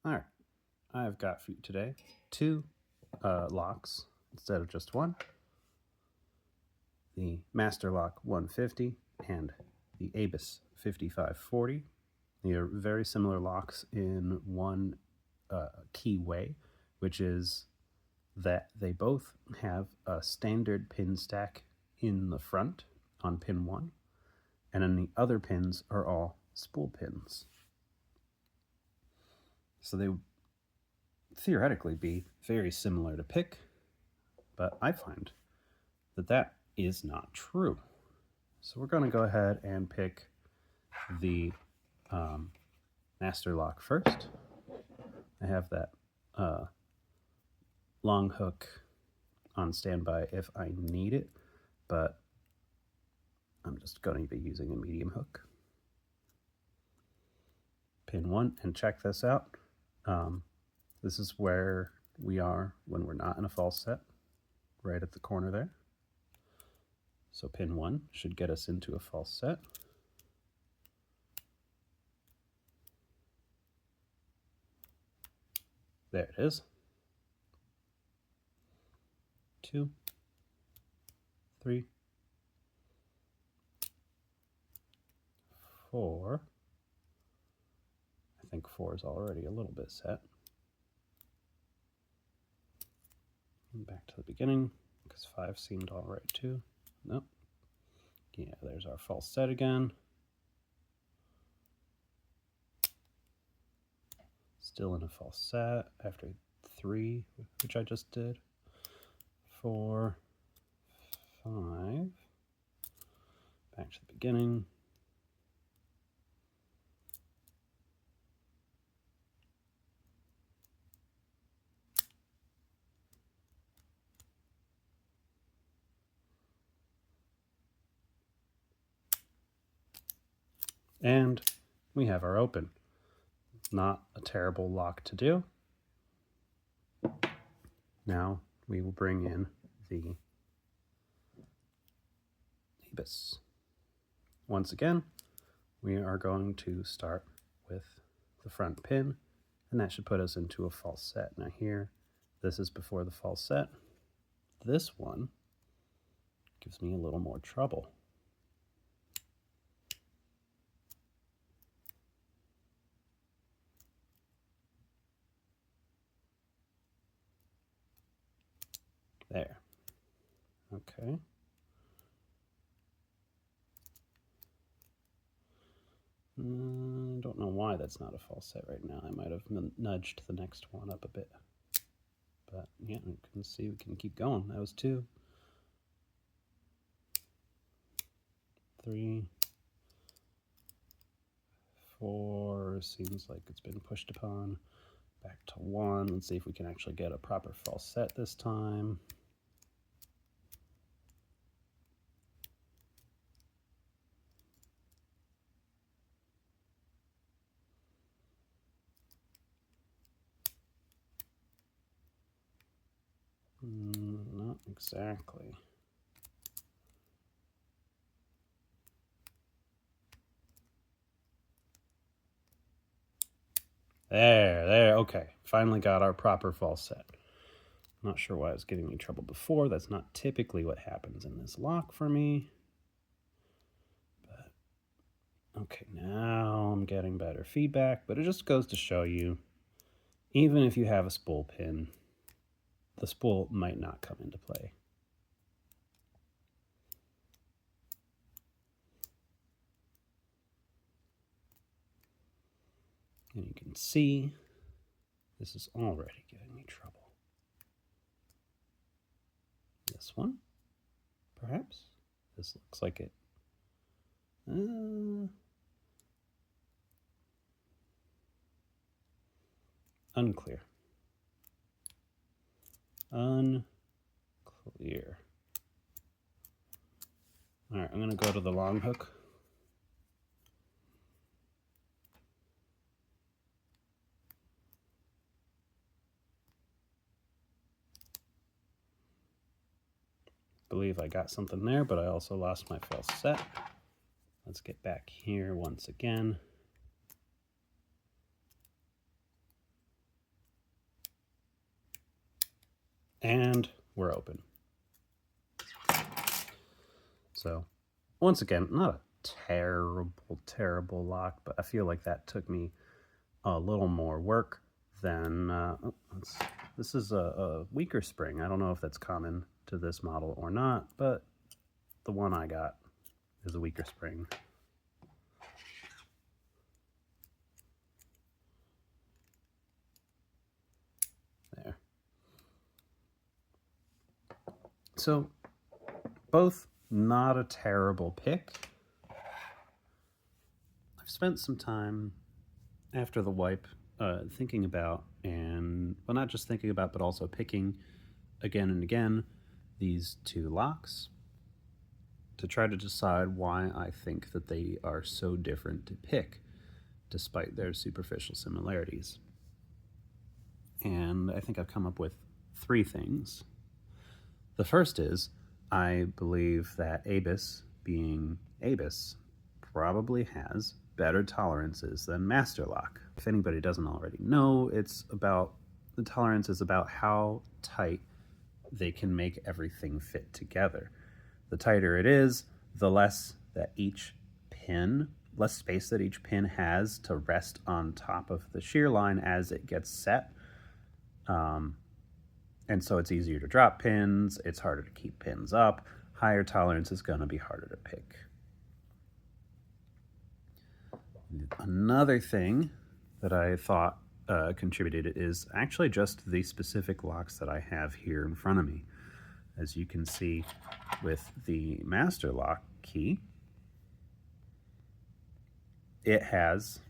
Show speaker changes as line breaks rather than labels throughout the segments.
All right, I've got for you today two locks instead of just one. The Masterlock 150 and the Abus 5540. They are very similar locks in one key way, which is that they both have a standard pin stack in the front on pin 1, and then the other pins are all spool pins. So they would theoretically be very similar to pick, but I find that that is not true. So we're going to go ahead and pick the Masterlock first. I have that long hook on standby if I need it, but I'm just going to be using a medium hook. Pin 1, and check this out. This is where we are when we're not in a false set, right at the corner there. So pin 1 should get us into a false set. There it is. 2, 3, 4. I think 4 is already a little bit set. And back to the beginning, because 5 seemed all right too. Nope. Yeah, there's our false set again. Still in a false set after 3, which I just did. 4, 5. Back to the beginning. And we have our open. Not a terrible lock to do. Now we will bring in the Abus. Once again, we are going to start with the front pin, and that should put us into a false set. Now here, this is before the false set. This one gives me a little more trouble. There. Okay. I don't know why that's not a false set right now. I might have nudged the next one up a bit. But yeah, you can see we can keep going. That was 2. 3. 4. Seems like it's been pushed upon. Back to 1. Let's see if we can actually get a proper false set this time. Not exactly. There, okay. Finally got our proper false set. Not sure why it was giving me trouble before. That's not typically what happens in this lock for me. But, okay, now I'm getting better feedback, but it just goes to show you, even if you have a spool pin, the spool might not come into play. And you can see this is already giving me trouble. This one, perhaps? This looks like it. Unclear. Unclear. All right, I'm going to go to the long hook. Believe I got something there, but I also lost my false set. Let's get back here once again. And we're open. So once again, not a terrible lock, but I feel like that took me a little more work than, this is a weaker spring. I don't know if that's common to this model or not, but the one I got is a weaker spring. There. So both not a terrible pick. I've spent some time after the wipe thinking about, and well, not just thinking about, but also picking again and again these two locks to try to decide why I think that they are so different to pick despite their superficial similarities. And I think I've come up with three things. The first is, I believe that Abus, being Abus, probably has better tolerances than Masterlock. If anybody doesn't already know, the tolerance is about how tight they can make everything fit together. The tighter it is, the less space that each pin has to rest on top of the shear line as it gets set. And so it's easier to drop pins, it's harder to keep pins up, higher tolerance is going to be harder to pick. Another thing that I thought contributed is actually just the specific locks that I have here in front of me. As you can see with the Masterlock key, it has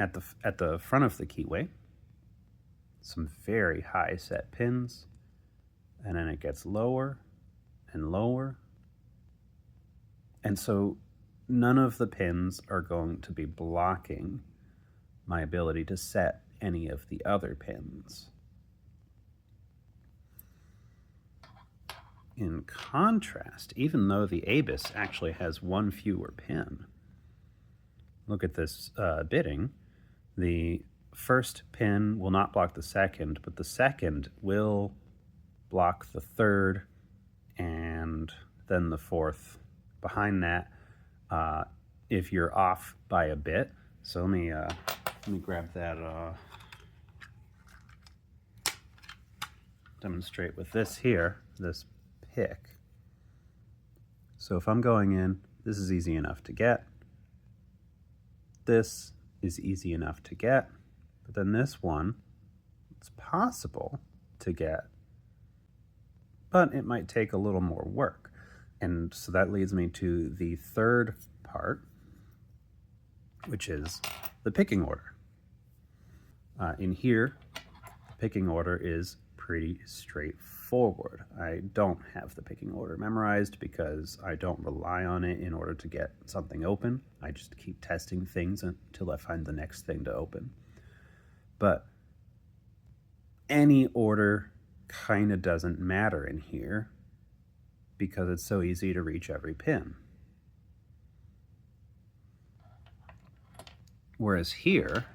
at the front of the keyway some very high set pins, and then it gets lower and lower. And so none of the pins are going to be blocking my ability to set any of the other pins. In contrast, even though the Abus actually has one fewer pin, look at this bitting. The first pin will not block the second, but the second will block the third and then the fourth behind that if you're off by a bit. So let me grab that, demonstrate with this here, this pick. So if I'm going in, this is easy enough to get. This is easy enough to get. But then this one, it's possible to get, but it might take a little more work. And so that leads me to the third part, which is the picking order. In here, the picking order is pretty straightforward. I don't have the picking order memorized because I don't rely on it in order to get something open. I just keep testing things until I find the next thing to open. But any order kind of doesn't matter in here because it's so easy to reach every pin. Whereas here,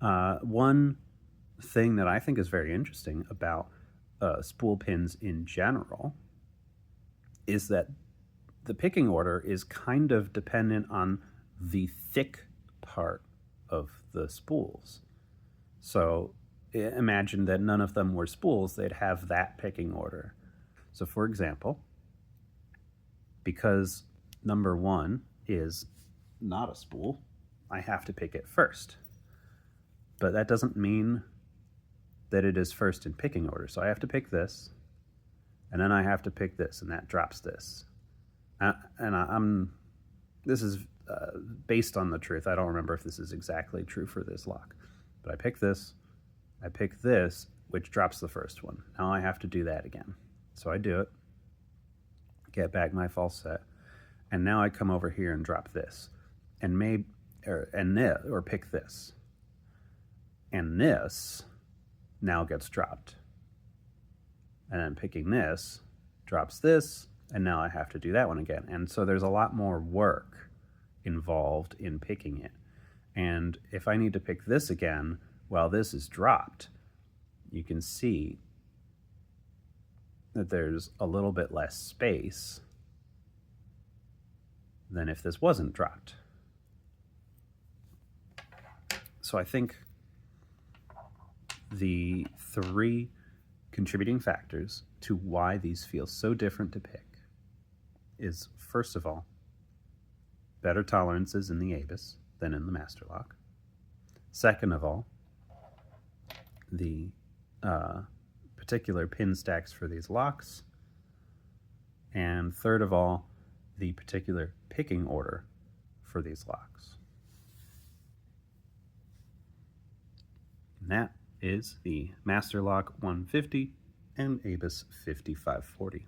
one thing that I think is very interesting about spool pins in general is that the picking order is kind of dependent on the thick part of the spools. So imagine that none of them were spools, they'd have that picking order. So for example, because number one is not a spool, I have to pick it first. But that doesn't mean that it is first in picking order. So I have to pick this, and then I have to pick this, and that drops this. This is based on the truth. I don't remember if this is exactly true for this lock. But I pick this, which drops the first one. Now I have to do that again. So I do it, get back my false set, and now I come over here and drop this, or pick this. And this now gets dropped. And then picking this drops this, and now I have to do that one again. And so there's a lot more work involved in picking it. And if I need to pick this again while this is dropped, you can see that there's a little bit less space than if this wasn't dropped. So I think the three contributing factors to why these feel so different to pick is, first of all, better tolerances in the Avis than in the Masterlock. Second of all, the particular pin stacks for these locks. And third of all, the particular picking order for these locks. And that is the Masterlock 150 and Avis 5540.